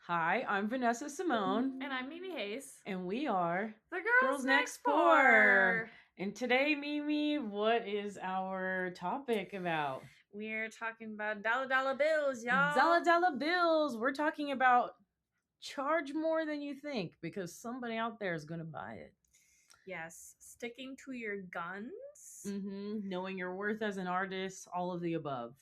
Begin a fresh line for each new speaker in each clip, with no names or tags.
Hi, I'm Vanessa Simone,
And I'm Mimi Hayes.
and we are
The girls,
Girls Next
next
Pour.
pour.
And today, Mimi, what is our topic about?
We're talking about dollar bills,
Dollar
y'all.
dollar bills. We're talking about charge more than you think because somebody out there is going to buy it.
Yes, sticking to your guns
Knowing your worth as an artist, all of the above.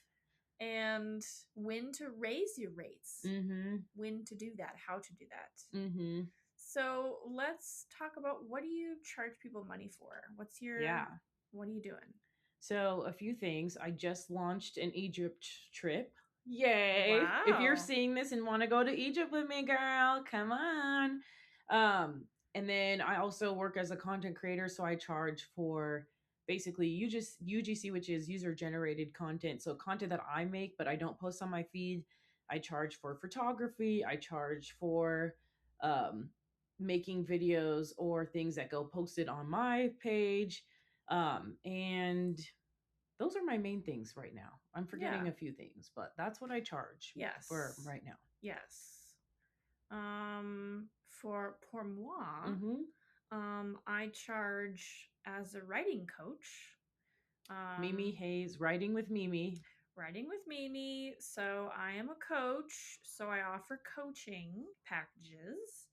and when to raise your rates.
Mm-hmm.
When to do that, how to do that.
Mm-hmm.
So let's talk about what do you charge people money for?
Yeah.
What are you doing?
So, a few things. I just launched an Egypt trip. Yay. If you're
Wow.
seeing this and want to go to Egypt with me, girl, come on. And then I also work as a content creator, so I charge for basically UGC, which is user generated content. So content that I make but I don't post on my feed. I charge for photography, I charge for um making videos or things that go posted on my page. And those are my main things right now. I'm
Yeah.
forgetting a few things, but that's what I charge for
Yes.
right now.
Yes. For moi,
Mm-hmm.
I charge as a writing coach.
Mimi
Um,
Hayes, writing with Mimi.
Writing with Mimi. So I am a coach. So I offer coaching packages.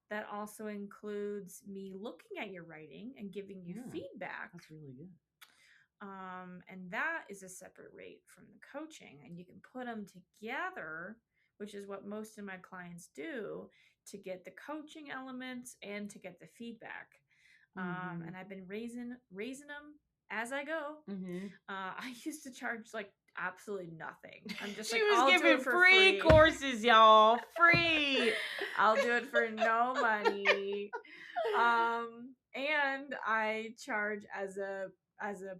That also includes me looking at your writing and giving you
Yeah,
feedback.
that's really good.
And that is a separate rate from the coaching. And you can put them together, which is what most of my clients do, to get the coaching elements and to get the feedback.
Mm-hmm.
And I've been raising them as I go.
Mm-hmm.
I used to charge like absolutely nothing. I'm just
She
like,
was
I'll do
giving
it for
free
free.
courses, y'all. Free.
I'll do it for no money. And I charge as a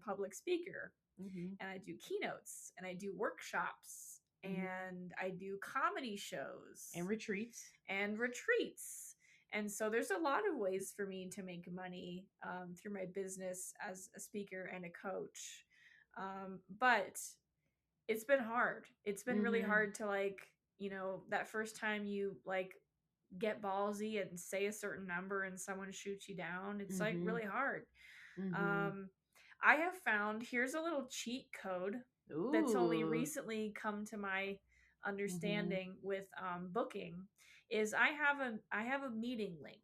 public speaker,
Mm-hmm.
and I do keynotes, and I do workshops,
Mm-hmm.
and I do comedy shows
And retreats.
and retreats. And so there's a lot of ways for me to make money through my business as a speaker and a coach. But it's been hard. It's been really
Mm-hmm.
hard to that first time you like get ballsy and say a certain number and someone shoots you down. It's like
Mm-hmm.
really hard.
Mm-hmm.
Um, I have found here's a little cheat code that's only
Ooh.
recently come to my
Mm-hmm.
understanding with booking is I have a meeting link,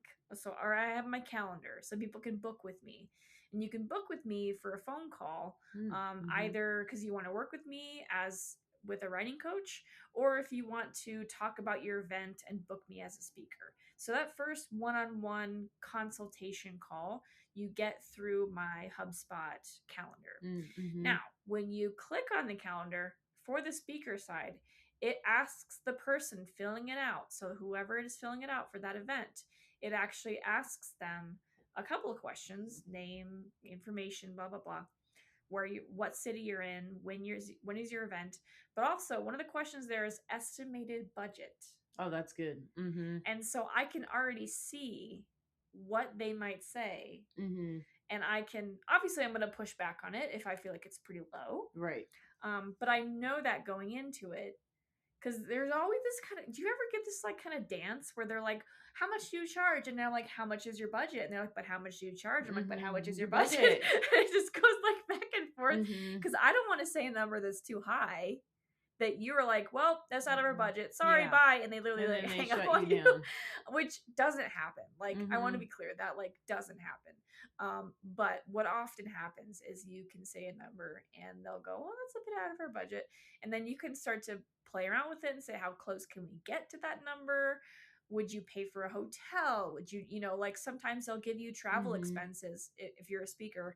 or I have my calendar so people can book with me, and you can book with me for a phone call,
Mm-hmm.
either because you want to work with me as with a writing coach, or if you want to talk about your event and book me as a speaker. So that first one-on-one consultation call you get through my HubSpot calendar.
Mm-hmm.
Now, when you click on the calendar for the speaker side, it asks the person filling it out. So, whoever is filling it out for that event, it actually asks them a couple of questions: name, information, blah, blah, blah. What city you're in, when is your event, but also one of the questions there is estimated budget.
Oh, that's good. Mm-hmm.
And so I can already see what they might say,
Mm-hmm.
and I can obviously I'm going to push back on it if I feel like it's pretty low.
Right.
But I know that going into it, because there's always this kind of, do you ever get this like kind of dance where they're like, how much do you charge? And they're like, how much is your budget? And they're like, but how much do you charge? I'm like, but how much is
Mm-hmm.
your
Your
budget?
budget.
It just goes like back and forth,
Mm-hmm.
because I don't want to say a number that's too high that you were like, well, that's out of our budget. Sorry,
Yeah.
bye. And they literally
And
like
then they
hang up
shut you
on you,
down.
which doesn't happen. Like, I want to
Mm-hmm.
be clear that like doesn't happen. But what often happens is you can say a number and they'll go, well, that's a bit out of our budget. And then you can start to play around with it and say, how close can we get to that number? Would you pay for a hotel? Would like sometimes they'll give you travel
Mm-hmm.
expenses if you're a speaker.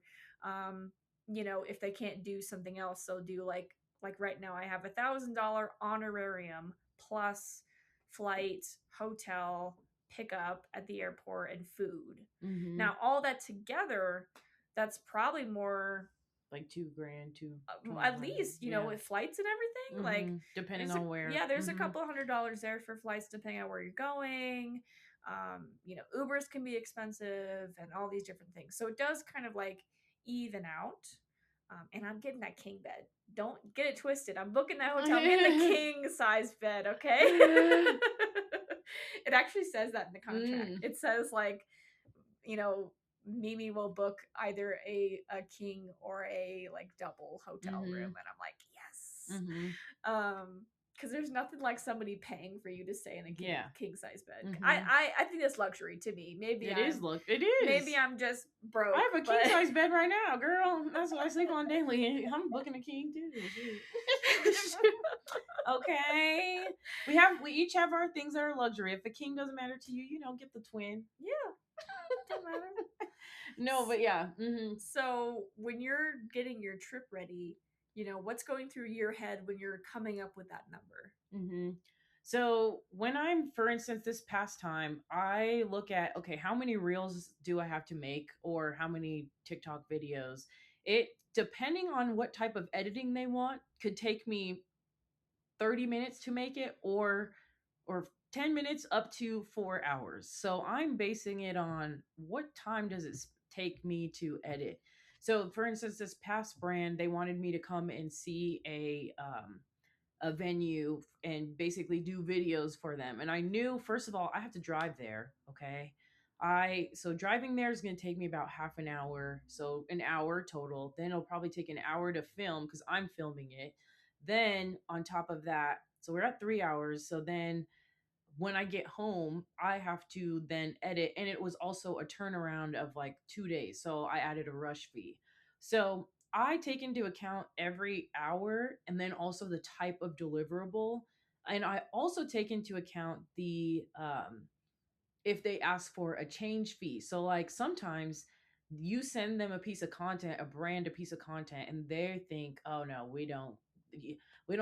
If they can't do something else, they'll do like right now I have $1,000 honorarium plus flight, hotel, pickup at the airport, and food.
Mm-hmm.
Now all that together, that's probably more,
Like 2 grand,
at
2,200.
least
Yeah.
with flights and everything. Like
Depending on where.
there's a
Mm-hmm.
couple $100 there for flights depending on where you're going. Ubers can be expensive and all these different things, so it does kind of like even out. And I'm getting that king bed. Don't get it twisted. I'm booking that hotel. I'm getting the king size bed, okay? It actually says that in the contract.
Mm.
It says like, you know, Mimi will book either a king or a like double hotel room,
Mhm.
and I'm like, yes.
Mhm.
Because there's nothing like somebody paying for you to stay in a
Yeah.
king size bed.
Mhm.
I think that's luxury to me.
It is, look. It
Maybe
is.
I'm just
I
broke,
have a
but
king size bed right now, girl. That's what I sleep on daily. I'm booking a king too. Shoot. Okay. We each have our things that are luxury. If a king doesn't matter to you, get the twin.
yeah, don't matter.
No, but yeah. Hmm.
So when you're getting your trip ready, what's going through your head when you're coming up with that number?
Hmm. So when I'm, for instance, this past time, I look at, okay, how many reels do I have to make, or how many TikTok videos? It, depending on what type of editing they want, could take me 30 minutes to make it, or 10 minutes up to 4 hours. So I'm basing it on what time does it take me to edit. So for instance, this past brand, they wanted me to come and see a venue and basically do videos for them. And I knew, first of all, I have to drive there. Okay. So driving there is going to take me about half an hour. So an hour total. Then it'll probably take an hour to film because I'm filming it. Then on top of that, so we're at 3 hours. So then when I get home, I have to then edit. And it was also a turnaround of like 2 days. So I added a rush fee. So I take into account every hour and then also the type of deliverable. And I also take into account the if they ask for a change fee. So like sometimes you send them a piece of content, a brand, a piece of content, and they think, oh no, we don't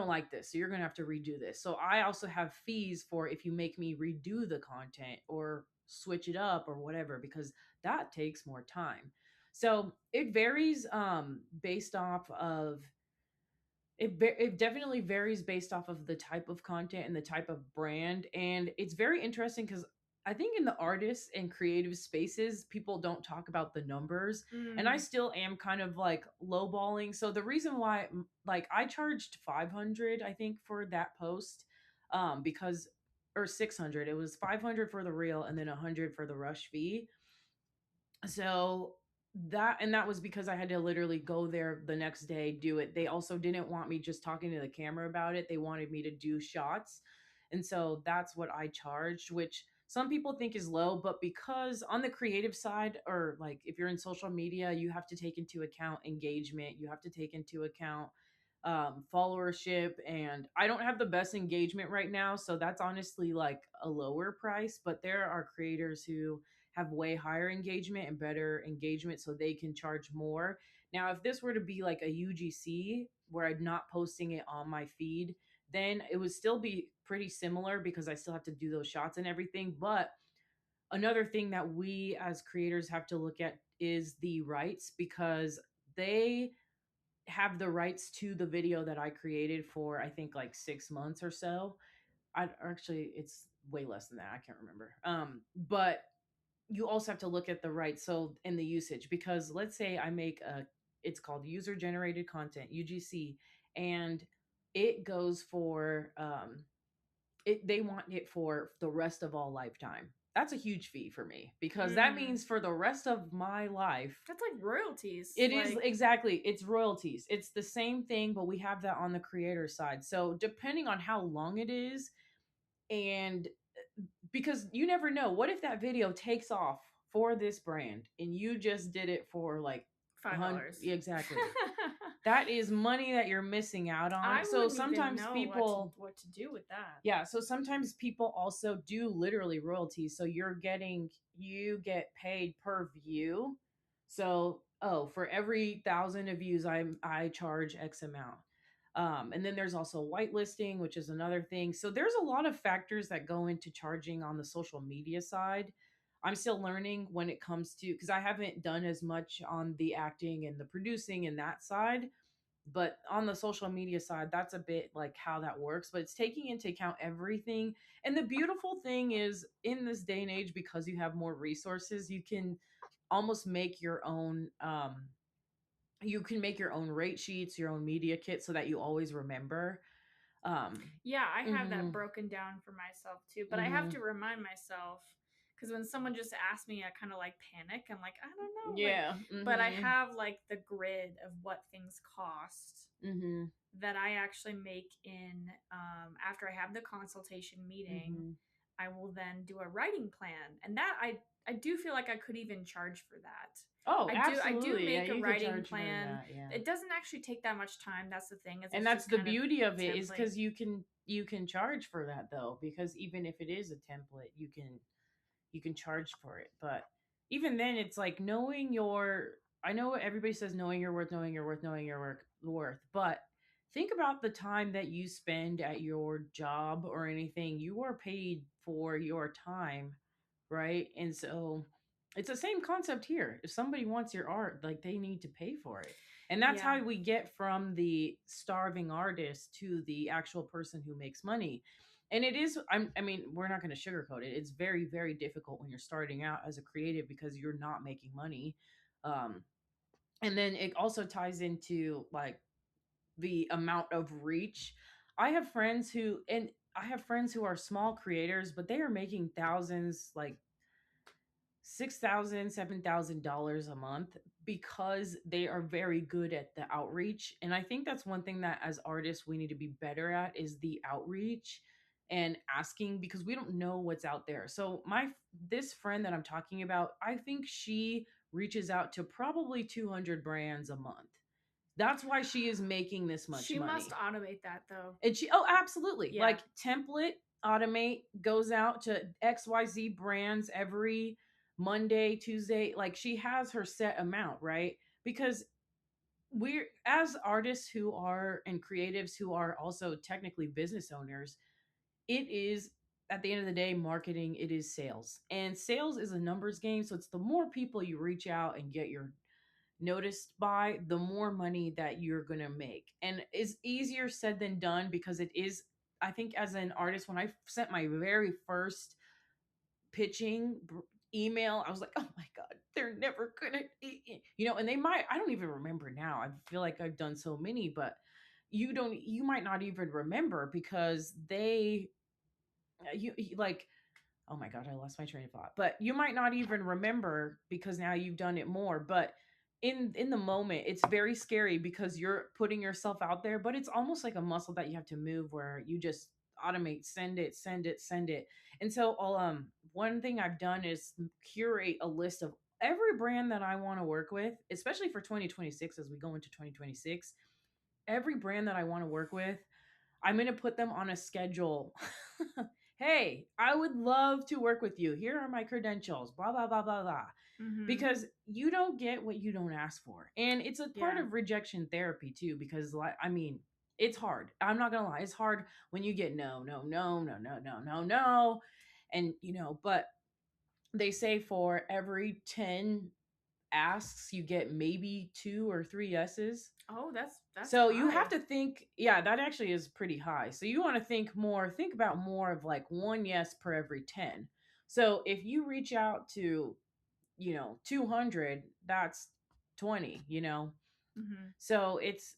like this. So you're gonna have to redo this. So I also have fees for if you make me redo the content or switch it up or whatever, because that takes more time. So it varies based off of it definitely varies based off of the type of content and the type of brand. And it's very interesting because I think in the artists and creative spaces, people don't talk about the numbers. And I
Mm,
still am kind of like lowballing. So the reason why, like, I charged 500, I think, for that post, because, or 600, it was 500 for the reel and then 100 for the rush fee. So that was because I had to literally go there the next day, do it. They also didn't want me just talking to the camera about it. They wanted me to do shots. And so that's what I charged, which some people think is low, but because on the creative side, or like if you're in social media, you have to take into account engagement, you have to take into account followership. And I don't have the best engagement right now, so that's honestly like a lower price. But there are creators who have way higher engagement and better engagement, so they can charge more. Now, if this were to be like a UGC where I'm not posting it on my feed, then it would still be pretty similar because I still have to do those shots and everything. But another thing that we as creators have to look at is the rights, because they have the rights to the video that I created for, I think, like 6 months or so. I actually, it's way less than that. I can't remember. But you also have to look at the rights, so in the usage, because let's say I make it's called user generated content, UGC, and it goes for they want it for the rest of all lifetime. That's a huge fee for me, because that
mm.
means for the rest of my life.
That's like royalties.
It is,
Like,
exactly, it's royalties. It's the same thing, but we have that on the creator side. So depending on how long it is, and because you never know, what if that video takes off for this brand and you just did it for like
$5.
exactly, that is money that you're missing out on.
I
So
wouldn't even
sometimes
know
people,
what to do with that.
yeah, so sometimes people also do literally royalties. So you get paid per view. So, oh, for every 1,000 of views, I charge X amount. And then there's also whitelisting, which is another thing. So there's a lot of factors that go into charging on the social media side. I'm still learning when it comes to, because I haven't done as much on the acting and the producing and that side. But on the social media side, that's a bit like how that works. But it's taking into account everything. And the beautiful thing is, in this day and age, because you have more resources, you can almost make your own you can make your own rate sheets, your own media kit, so that you always remember.
Yeah, I have that
Mhm.
broken down for myself too, but I have
Mhm.
to remind myself because when someone just asks me, I kind of like panic. I'm like, I don't know, like,
Yeah.
but I
Mhm.
have like the grid of what things cost
Mhm.
that I actually make in after I have the consultation meeting.
Mhm.
I will then do a writing plan, and that I do feel like I could even charge for that.
Oh,
I do
absolutely. Yeah,
make a
you could
writing
charge for
plan.
that. Yeah.
It doesn't actually take that much time. That's the thing, is
And
it's
that's
just
the
kind of
beauty of it is
template.
cuz you can charge for that though because even if it is a template, you can charge for it. But even then it's like knowing your I know everybody says knowing your worth, knowing your worth, knowing your worth, but think about the time that you spend at your job or anything. You are paid for your time, right? And so it's the same concept here. If somebody wants your art, like they need to pay for it. And that's
Yeah.
how we get from the starving artist to the actual person who makes money. And it is, I mean, we're not going to sugarcoat it. It's very, very difficult when you're starting out as a creative because you're not making money. Um, and then it also ties into like the amount of reach. I have friends who are small creators, but they are making thousands, like 6,000, $7,000 a month because they are very good at the outreach. And I think that's one thing that as artists we need to be better at is the outreach and asking because we don't know what's out there. So my this friend that I'm talking about, I think she reaches out to probably 200 brands a month. That's why she is making this much
She must
money.
automate that though.
And she, oh, absolutely.
Yeah.
Like template, automate, goes out to XYZ brands every Monday, Tuesday. Like she has her set amount, right? Because we're, as artists who are, and creatives who are also technically business owners, it is, at the end of the day, marketing, it is sales. And sales is a numbers game. So it's the more people you reach out and get your noticed by, the more money that you're going to make. And it's easier said than done because it is, I think, as an artist, when I sent my very first pitching email, I was like, oh my God, they're never going to, and they might, I don't even remember now. I feel like I've done so many, but you might not even remember because like, oh my God, I lost my train of thought. But you might not even remember because now you've done it more. But in the moment, it's very scary because you're putting yourself out there, but it's almost like a muscle that you have to move where you just automate, send it, send it, send it. And so one thing I've done is curate a list of every brand that I want to work with, especially for 2026 as we go into 2026. Every brand that I want to work with, I'm going to put them on a schedule. Hey, I would love to work with you. Here are my credentials, blah, blah, blah, blah, blah.
Mm-hmm.
Because you don't get what you don't ask for. And it's a part
Yeah.
of rejection therapy too, because like, I mean, it's hard. I'm not going to lie. It's hard when you get no, no, no, no, no, no, no, no. And, but they say for every 10 asks, you get maybe 2 or 3 yeses.
Oh, that's
So you have
high.
to think, yeah, that actually is pretty high. So you want to think about more of like one yes per every 10. So if you reach out to, 200, that's 20.
Mm-hmm.
So it's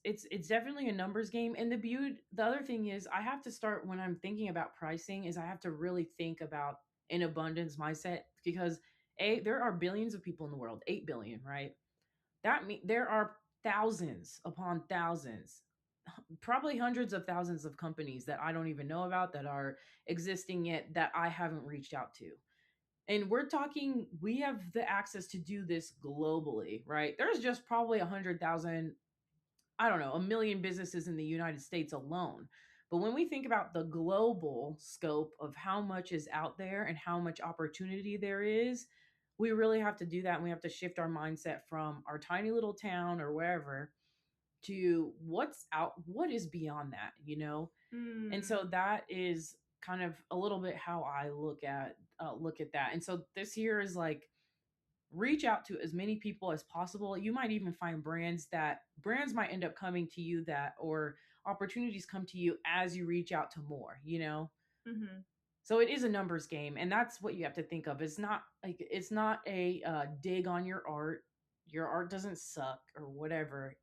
definitely a numbers game. And the other thing is I have to start when I'm thinking about pricing is I have to really think about an abundance mindset because there are billions of people in the world, 8 billion, right? That mean there are thousands upon thousands, probably hundreds of thousands of companies that I don't even know about that are existing yet that I haven't reached out to. And we're talking, we have the access to do this globally, right? There's just probably 100,000, I don't know, a million businesses in the United States alone. But when we think about the global scope of how much is out there and how much opportunity there is, we really have to do that. And we have to shift our mindset from our tiny little town or wherever to what is beyond that. And
Mm.
so that is kind of a little bit how I look at that. And so this year is like reach out to as many people as possible. You might even find brands might end up coming to you, that or opportunities come to you as you reach out to more.
Mm-hmm.
So it is a numbers game, and that's what you have to think of. It's not a dig on your art. Your art doesn't suck or whatever.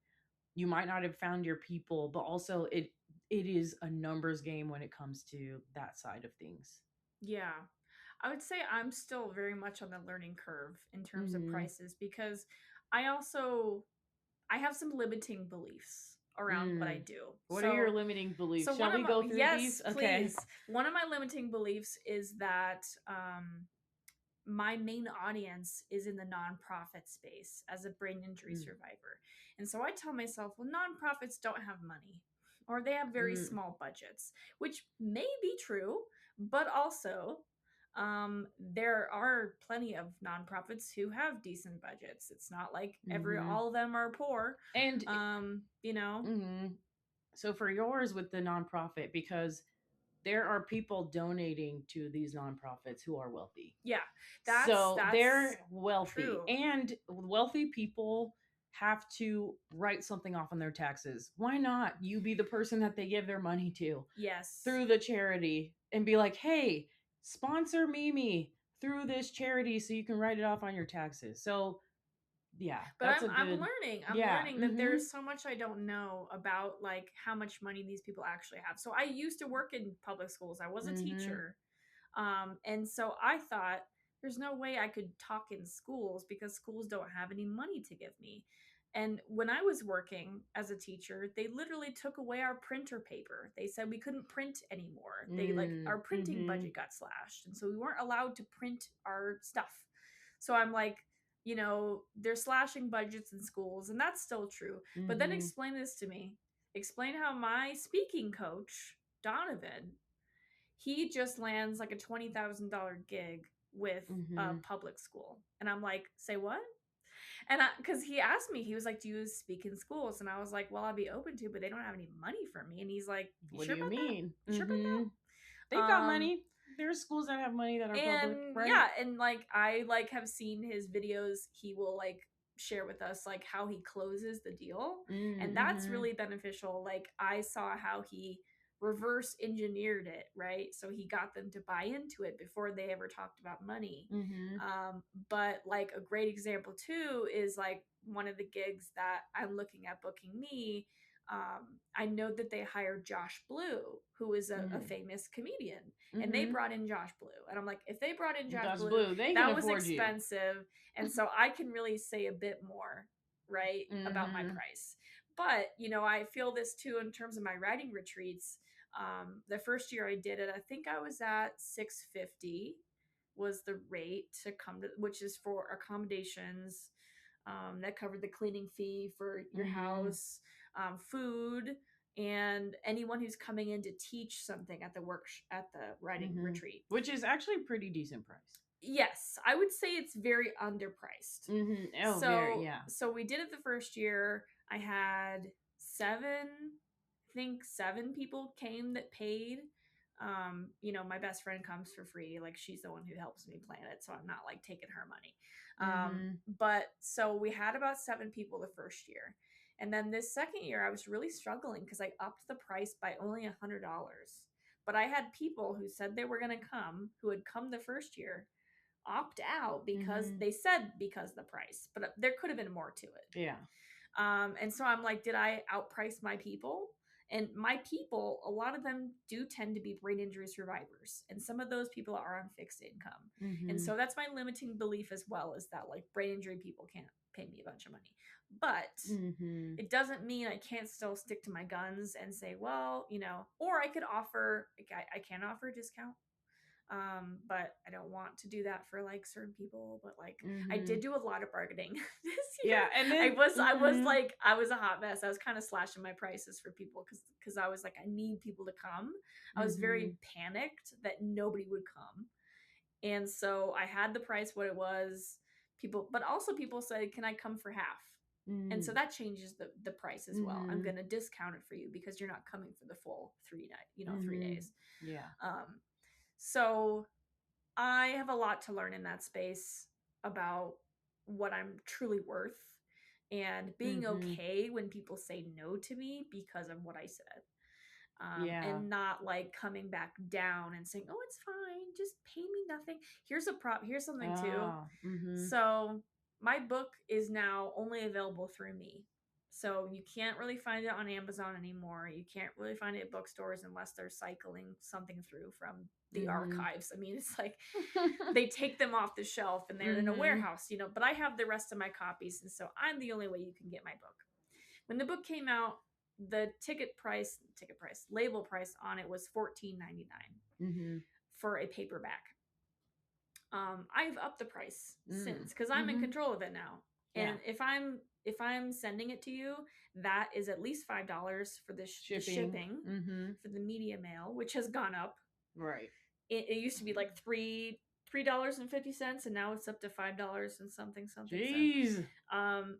You might not have found your people, but also it is a numbers game when it comes to that side of things.
Yeah. I would say I'm still very much on the learning curve in terms of
Mm-hmm.
prices because I also I have some limiting beliefs around what I
Mm.
do.
What are your limiting
So
beliefs? Shall
one of
we
my,
go through these?
yes,
Okay.
please. One of my limiting beliefs is that my main audience is in the nonprofit space as a brain injury
Mm.
survivor. And so I tell myself, well, nonprofits don't have money or they have very
Mm.
small budgets, which may be true, but also there are plenty of nonprofits who have decent budgets. It's not like
Mm-hmm.
all of them are poor.
And
You know,
mm-hmm. So for yours with the nonprofit, because there are people donating to these nonprofits who are wealthy.
yeah,
So
that's
they're wealthy,
true.
and wealthy people have to write something off on their taxes. Why not you be the person that they give their money to
Yes.
through the charity and be like, hey, sponsor Mimi through this charity so you can write it off on your taxes. So yeah,
But
that's a
I'm
good,
learning. I'm
yeah.
learning that
Mm-hmm.
there's so much I don't know about like how much money these people actually have. So I used to work in public schools. I was a
Mm-hmm.
teacher. And so I thought there's no way I could talk in schools because schools don't have any money to give me. And when I was working as a teacher, they literally took away our printer paper. They said we couldn't print anymore. They like our printing
Mm-hmm.
budget got slashed. And so we weren't allowed to print our stuff. So I'm like, they're slashing budgets in schools, and that's still true. But then
Mm-hmm.
explain this to me. Explain how my speaking coach, Donovan, he just lands like a $20,000 gig with a
Mm-hmm.
public school. And I'm like, say what? And because he asked me, he was like, do you speak in schools? And I was like, well, I'd be open to, but they don't have any money for me. And he's like, you
What
sure
do you
about that?
mean?
You sure
Mm-hmm.
about
They've
that?
got money. There's schools that have money that are public,
And
right?
yeah, and like I like have seen his videos. He will like share with us like how he closes the deal, and that's
Mm-hmm.
really beneficial. Like I saw how he reverse engineered it, right? So he got them to buy into it before they ever talked about money.
Mm-hmm.
But like a great example too is like one of the gigs that I'm looking at booking me. I know that they hired Josh Blue, who is a
Mm-hmm.
famous comedian, and they
Mm-hmm.
brought in Josh Blue. And I'm like, if they brought in Josh
That's
Blue,
blue. They can
that was
afford you.
expensive. And so I can really say a bit more, right, about my
Mm-hmm.
price. But, I feel this too in terms of my writing retreats. The first year I did it, I think I was at 650 was the rate to come to, which is for accommodations, that covered the cleaning fee for your
Mm-hmm.
house, food, and anyone who's coming in to teach something at the at the writing
Mm-hmm.
retreat.
Which is actually a pretty decent price.
Yes, I would say it's very underpriced.
Mm-hmm. Oh, very,
So
yeah.
so we did it the first year. I had I think seven people came that paid. My best friend comes for free. Like she's the one who helps me plan it, so I'm not like taking her money.
Mm-hmm.
But so we had about seven people the first year. And then this second year I was really struggling because I upped the price by only $100. But I had people who said they were gonna come, who had come the first year, opt out because
Mm-hmm.
they said because of the price, but there could have been more to it.
Yeah.
And so I'm like, did I outprice my people? And my people, a lot of them do tend to be brain injury survivors, and some of those people are on fixed income. And
Mm-hmm.
so that's my limiting belief as well, is that like brain injury people can't pay me a bunch of money. But
Mm-hmm.
it doesn't mean I can't still stick to my guns and say, well, or I could offer, like, I can offer a discount, but I don't want to do that for like certain people. But like I
Mm-hmm.
did do a lot of bargaining this year.
Yeah, and
I
then
was I was
mm-hmm.
like I was a hot mess. I was kind of slashing my prices for people because I was like, I need people to come. I was
Mm-hmm.
very panicked that nobody would come, and so I had the price what it was. But also people said, can I come for half? And so
Mm-hmm.
that changes the price as well. I'm
Mm-hmm.
going to discount it for you because you're not coming for the full 3 night, 3 days.
Yeah.
Um, so I have a lot to learn in that space about what I'm truly worth and being
Mm-hmm.
okay when people say no to me because of what I said.
Yeah.
And not like coming back down and saying, "Oh, it's fine, just pay me nothing." Here's something too.
Ah. Mm-hmm.
So my book is now only available through me. So you can't really find it on Amazon anymore. You can't really find it at bookstores unless they're cycling something through from the
Mhm.
archives. I mean, it's like they take them off the shelf and they're in a
Mhm.
warehouse, but I have the rest of my copies, and so I'm the only way you can get my book. When the book came out, the label price on it was $14.99
Mhm.
for a paperback. I've upped the price
Mm.
since because I'm in
Mhm.
control of it now.
Yeah.
And if I'm sending it to you, that is at least $5 for the
Shipping.
shipping
Mhm.
for the media mail, which has gone up.
Right.
It used to be like $3.50, and now it's up to $5 and something cents.
Jeez.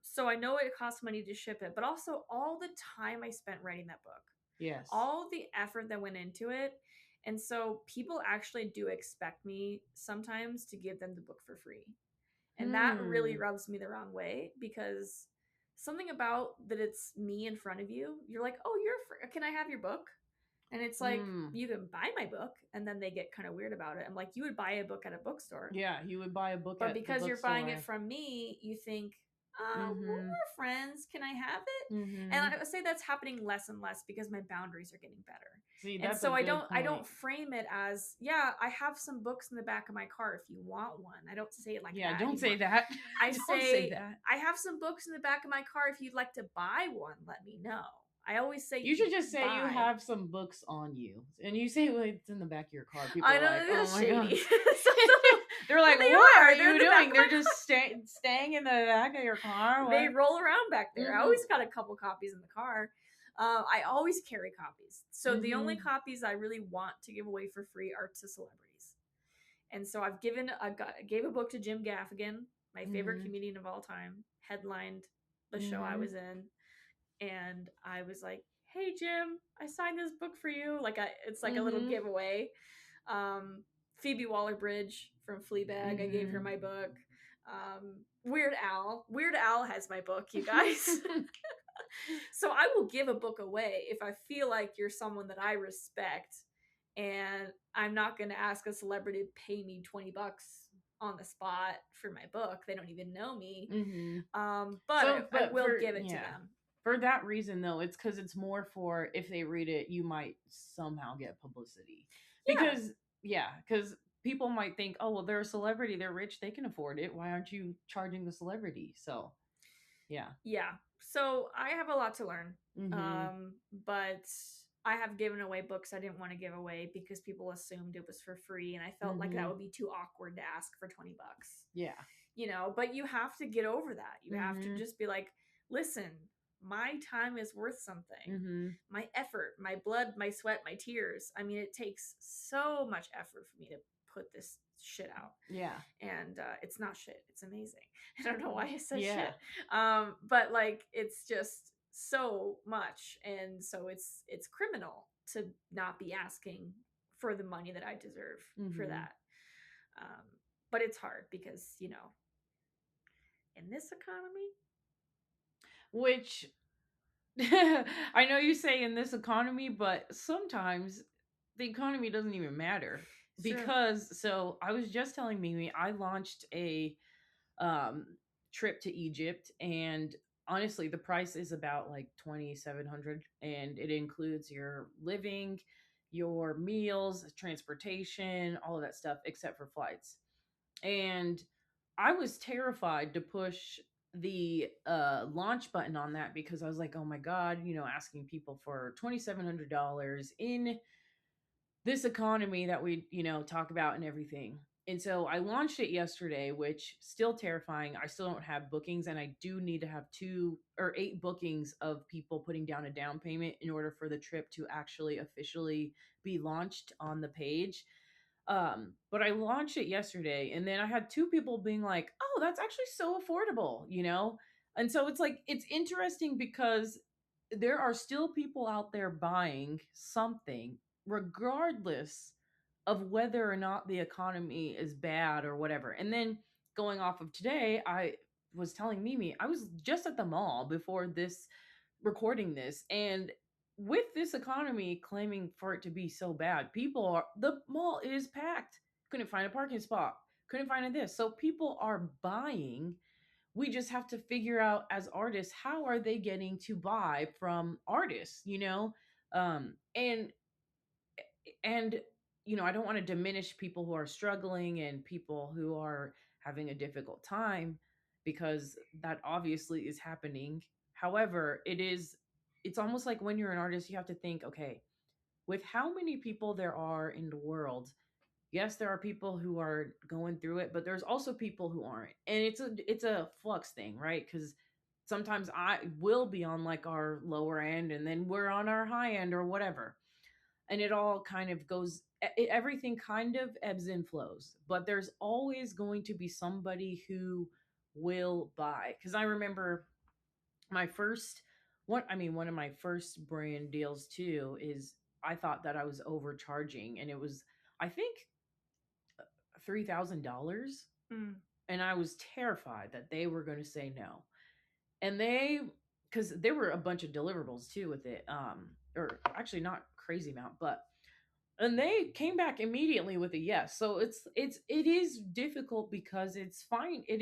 So I know it costs money to ship it, but also all the time I spent writing that book,
Yes.
all the effort that went into it. And so people actually do expect me sometimes to give them the book for free. And that really
Hmm.
rubs me the wrong way because something about that it's me in front of you, you're like, oh, can I have your book? And it's like,
Mm.
you can buy my book. And then they get kind of weird about it. I'm like, you would buy a book at a bookstore.
Yeah, you would buy a book
But
at the
because you're buying it
bookstore.
from me, you think, well,
Mhm.
we're friends. Can I have it? And
Mhm.
I would say that's happening less and less because my boundaries are getting better.
See,
And
that's a
so I
good
don't I
point.
don't frame it as, yeah, I have some books in the back of my car if you want one. I don't say it like
Yeah,
that
don't say
anymore.
that.
I
Don't say
say,
that.
I have some books in the back of my car. If you'd like to buy one, let me know. I always say
You should just say you
buy.
have some books on you, and you say well, it's in the back of your car. People
I
are
know
like, "Oh
that's
my god!"
shady.
They're
Well,
like,
they
"What are
are. They're in
you
the back
doing?"
of my
They're just staying in the back of your car.
they
What?
roll around back there. I
Mhm.
always got a couple copies in the car. I always carry copies. So the only
Mhm.
copies I really want to give away for free are to celebrities. And so I gave a book to Jim Gaffigan, my favorite
Mhm.
comedian of all time, headlined the show I
Mhm.
was in, and I was like, "Hey Jim, I signed this book for you." It's like a little
Mhm.
giveaway. Phoebe Waller-Bridge from Fleabag, I gave her
Mhm.
my book. Weird Al has my book, you guys. So I will give a book away if I feel like you're someone that I respect, and I'm not going to ask a celebrity to pay me $20 on the spot for my book. They don't even know me.
Mhm.
But
So,
I
but
will
for
give it to
yeah,
them.
for that reason though, it's because it's more for if they read it, you might somehow get publicity.
Yeah.
Because yeah, because people might think, oh well, they're a celebrity, they're rich, they can afford it. Why aren't you charging the celebrity? So yeah.
Yeah. So I have a lot to learn.
Mm-hmm.
But I have given away books I didn't want to give away because people assumed it was for free, and I felt like that
Mm-hmm.
would be too awkward to ask for $20.
Yeah.
But you have to get over that. You have to
Mm-hmm.
just be like, listen, my time is worth something.
Mm-hmm.
My effort, my blood, my sweat, my tears. I mean, it takes so much effort for me to put this shit out.
Yeah.
And it's not shit. It's amazing. I don't know why I said
Yeah.
shit. But like, it's just so much. And so it's criminal to not be asking for the money that I deserve for
Mm-hmm.
that. Um, but it's hard because, in this economy.
Which I know you say in this economy, but sometimes the economy doesn't even matter
It's true.
because so I was just telling Mimi I launched a um trip to Egypt, and honestly the price is about like 2,700, and it includes your living, your meals, transportation, all of that stuff except for flights. And I was terrified to push the launch button on that because I was like, oh my god, asking people for $2,700 in this economy that we talk about and everything. And so I launched it yesterday, which still terrifying. I still don't have bookings, and I do need to have 2 or 8 bookings of people putting down a down payment in order for the trip to actually officially be launched on the page. But I launched it yesterday, and then I had 2 people being like, oh, that's actually so affordable. And so it's like it's interesting because there are still people out there buying something regardless of whether or not the economy is bad or whatever. And then going off of today, I was telling Mimi I was just at the mall before this recording this, and with this economy claiming for it to be so bad, the mall is packed. Couldn't find a parking spot, couldn't find a this. So people are buying We just have to figure out as artists, how are they getting to buy from artists, you know? And and I don't want to diminish people who are struggling and people who are having a difficult time, because that obviously is happening. However, it's almost like when you're an artist, you have to think, okay, with how many people there are in the world, yes, there are people who are going through it, but there's also people who aren't. And it's a flux thing, right? Because sometimes I will be on like our lower end and then we're on our high end or whatever, and it all kind of goes, everything kind of ebbs and flows, but there's always going to be somebody who will buy. Because I remember my first one of my first brand deals too is, I thought that I was overcharging, and it was, I think, $3,000,
Mm.
and I was terrified that they were going to say no. And because there were a bunch of deliverables too with it, or actually not crazy amount, but, and they came back immediately with a yes. So it is difficult, because it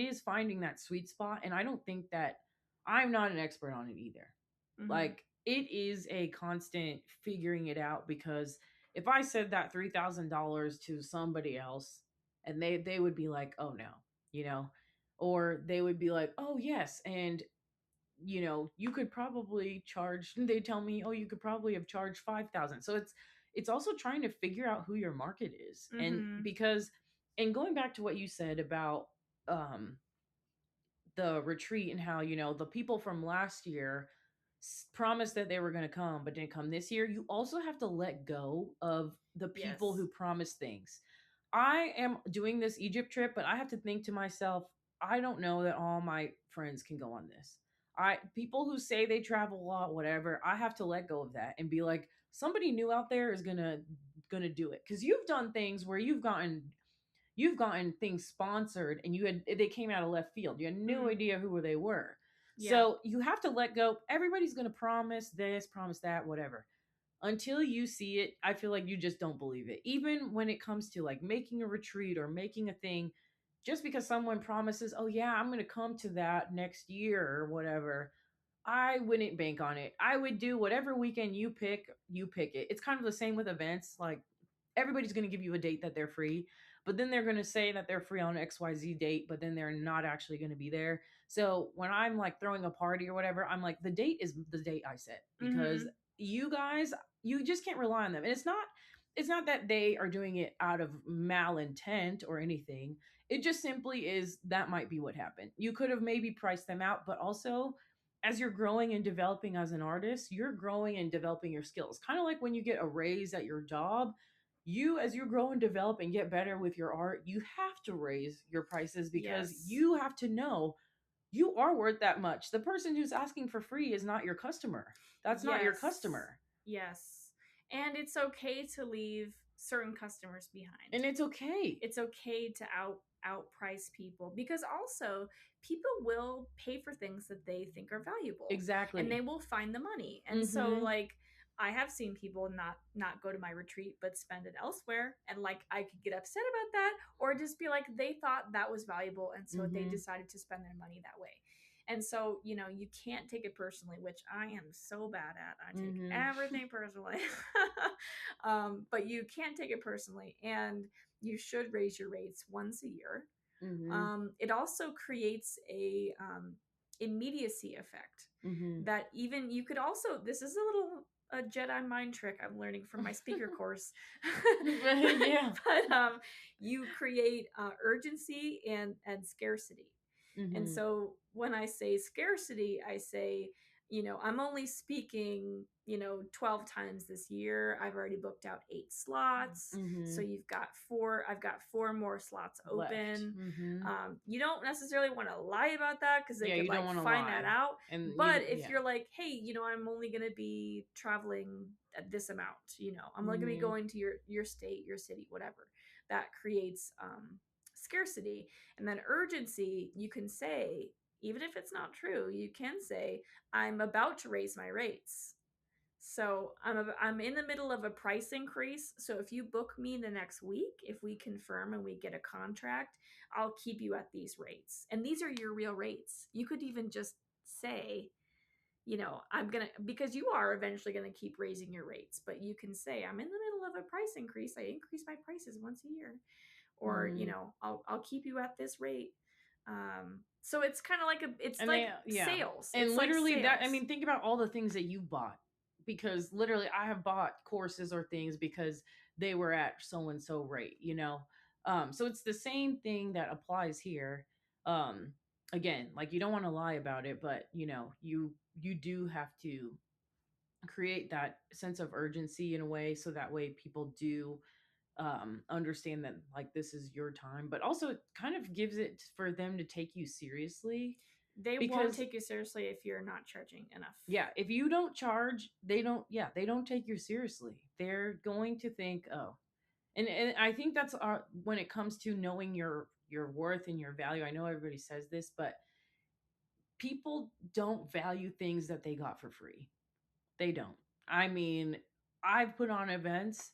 is finding that sweet spot, and I don't think that, I'm not an expert on it either.
Mm-hmm.
Like, it is a constant figuring it out, because if I said that $3,000 to somebody else, and they would be like, "Oh no," you know, or they would be like, "Oh yes," and you could probably charge, they tell me, "Oh, you could probably have charged 5,000." So it's also trying to figure out who your market is. And
Mm-hmm.
because, and going back to what you said about um the retreat, and how the people from last year promised that they were going to come but didn't come this year, you also have to let go of the people
Yes.
who promise things. I am doing this Egypt trip, but I have to think to myself, I don't know that all my friends can go on this. I People who say they travel a lot, whatever, I have to let go of that and be like, somebody new out there is gonna do it. Because you've done things where you've gotten things sponsored, and they came out of left field. You had no
Mm.
idea who they were.
Yeah.
So you have to let go. Everybody's going to promise this, promise that, whatever. Until you see it, I feel like you just don't believe it. Even when it comes to like making a retreat or making a thing, just because someone promises, "Oh yeah, I'm going to come to that next year," or whatever, I wouldn't bank on it. I would do whatever weekend you pick it. It's kind of the same with events. Like, everybody's going to give you a date that they're free, but then they're going to say that they're free on XYZ date, but then they're not actually going to be there. So when I'm like throwing a party or whatever, I'm like, the date is the date I set, because
Mm-hmm.
you guys, you just can't rely on them. And it's not that they are doing it out of malintent or anything. It just simply is, that might be what happened. You could have maybe priced them out, but also, as you're growing and developing as an artist, you're growing and developing your skills. Kind of like when you get a raise at your job, as you grow and develop and get better with your art, you have to raise your prices, because
Yes.
you have to know you are worth that much. The person who's asking for free is not your customer. That's not your
Yes.
customer.
Yes. And it's okay to leave certain customers behind.
And it's okay.
It's okay to outprice people, because also people will pay for things that they think are valuable, and
Exactly.
they will find the money. And so,
Mhm.
like, I have seen people not go to my retreat but spend it elsewhere, and like I could get upset about that, or just be like, they thought that was valuable and so they
Mhm.
decided to spend their money that way. And so, you can't take it personally, which I am so bad at. I take
Mhm.
everything personally. But you can't take it personally, and you should raise your rates once a year.
Mhm.
It also creates a immediacy effect,
Mhm.
that even you could also, this is a little a Jedi mind trick I'm learning from my speaker course.
Yeah.
But you create urgency and scarcity. And
Mhm.
so when I say scarcity, I say, I'm only speaking, 12 times this year. I've already booked out 8 slots. So
Mhm.
I've got four more slots
Left.
open.
Mhm.
You don't necessarily want to lie about that, because they
Yeah,
could
you don't
like
want to
find that
lie.
out.
And
But
you
if
yeah.
you're like, hey, I'm only going to be traveling at this amount, I'm only going to be
Mhm.
going to your state, your city, whatever, that creates scarcity. And then urgency, you can say, even if it's not true, you can say, I'm about to raise my rates. So I'm in the middle of a price increase. So if you book me the next week, if we confirm and we get a contract, I'll keep you at these rates. And these are your real rates. You could even just say, I'm going to, because you are eventually going to keep raising your rates, but you can say, I'm in the middle of a price increase. I increase my prices once a year. Or, I'll keep you at this rate. So it's kind of like it's
And
like
they, yeah.
sales.
And
It's like
literally that, I
sales.
mean, think about all the things that you bought, because literally I have bought courses or things because they were at so and so rate, so it's the same thing that applies here. um Again, like, you don't want to lie about it, but you do have to create that sense of urgency in a way, so that way people do understand that, like, this is your time, but also it kind of gives it for them to take you seriously.
They won't
Because,
take you seriously if you're not charging enough.
yeah, if you don't charge, they don't take you seriously. They're going to think, oh. And I think that's when it comes to knowing your worth and your value. I know everybody says this, but people don't value things that they got for free. They don't. I mean, I've put on events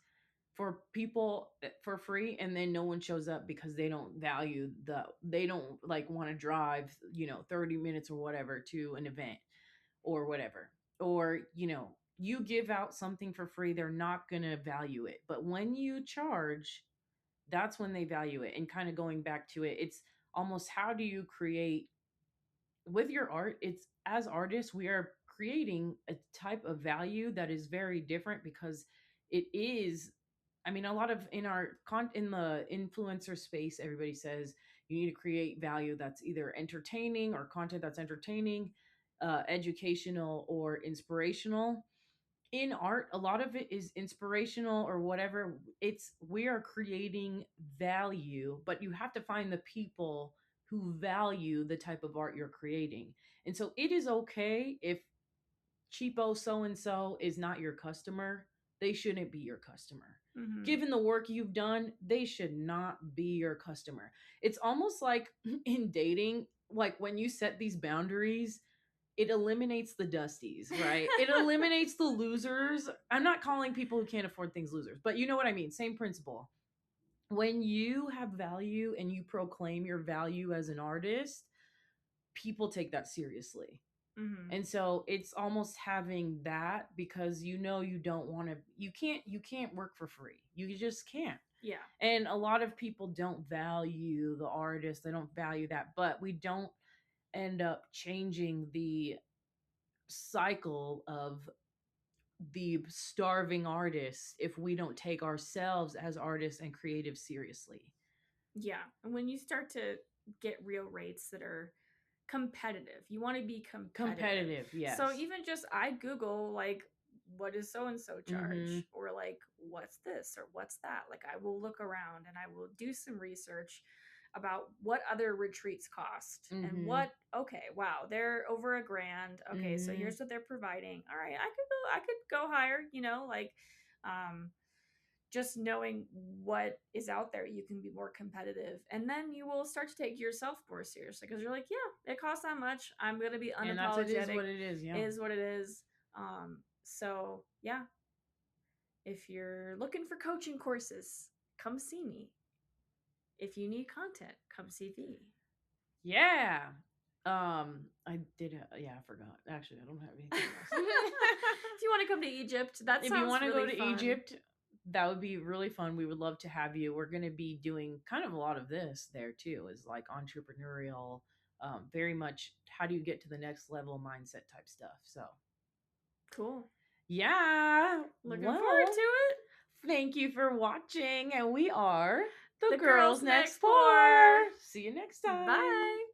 for people for free, and then no one shows up because they don't like want to drive 30 minutes or whatever to an event or whatever. Or you give out something for free, they're not going to value it. But when you charge, that's when they value it. And kind of going back to it, it's almost, how do you create with your art? It's, as artists, we are creating a type of value that is very different, because it is, I mean, a lot of in the influencer space, everybody says you need to create value that's either entertaining, or content that's entertaining, educational, or inspirational. In art, a lot of it is inspirational or whatever. It's, we are creating value, but you have to find the people who value the type of art you're creating. And so it is okay if cheapo so and so is not your customer. They shouldn't be your customer.
Mm-hmm.
Given the work you've done, they should not be your customer. It's almost like in dating, like when you set these boundaries, it eliminates the dusties, right? It eliminates the losers. I'm not calling people who can't afford things losers, but you know what I mean. Same principle. When you have value and you proclaim your value as an artist, people take that seriously.
Mm-hmm.
And so it's almost having that, because you don't want to, you can't work for free. You just can't.
Yeah.
And a lot of people don't value the artist. They don't value that, but we don't end up changing the cycle of the starving artists if we don't take ourselves as artists and creatives seriously.
Yeah. And when you start to get real rates that are competitive, you want to be competitive.
Yes.
So even just I Google, like, what does so and so charge? Or like, what's this or what's that? Like, I will look around and I will do some research about what other retreats cost and what, okay, wow, they're over $1,000. Okay, so here's what they're providing. All right, I could go higher, like just knowing what is out there, you can be more competitive, and then you will start to take yourself more seriously, because you're like, yeah, it costs that much, I'm going to be unapologetic.
And that's, it is what it is. Yeah,
it is what it is. So yeah, if you're looking for coaching courses, come see me. If you need content, come see me.
Yeah. I did. Yeah, I forgot. Actually, I don't have anything else.
If you want to come to Egypt, that
if
sounds
you want to
really
go to
fun.
Egypt, that would be really fun. We would love to have you. We're going to be doing kind of a lot of this there too, is like entrepreneurial, very much how do you get to the next level mindset type stuff. So
cool.
Yeah.
Looking forward to it.
Thank you for watching. And we are
the Girls Next Door.
See you next time.
Bye.